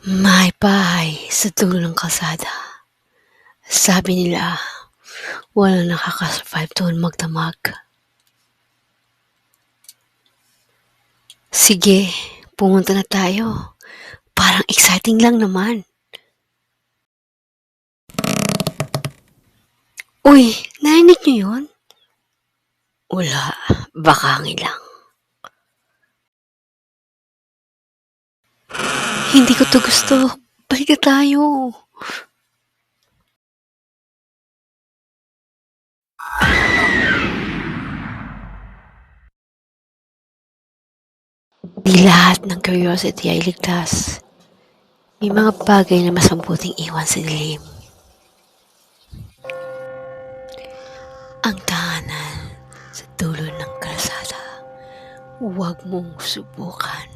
May bahay sa dulo ng kalsada. Sabi nila, walang nakaka-survive doon magdamag. Sige, pumunta na tayo. Parang exciting lang naman. Uy, narinig niyo yun? Wala, baka hangin lang. Hindi ko to gusto. Balik na tayo. Di lahat ng curiosity ay ligtas. May mga bagay na mas mabuting iwan sa dilim. Ang tahanan sa dulo ng kalsada. Huwag mong subukan.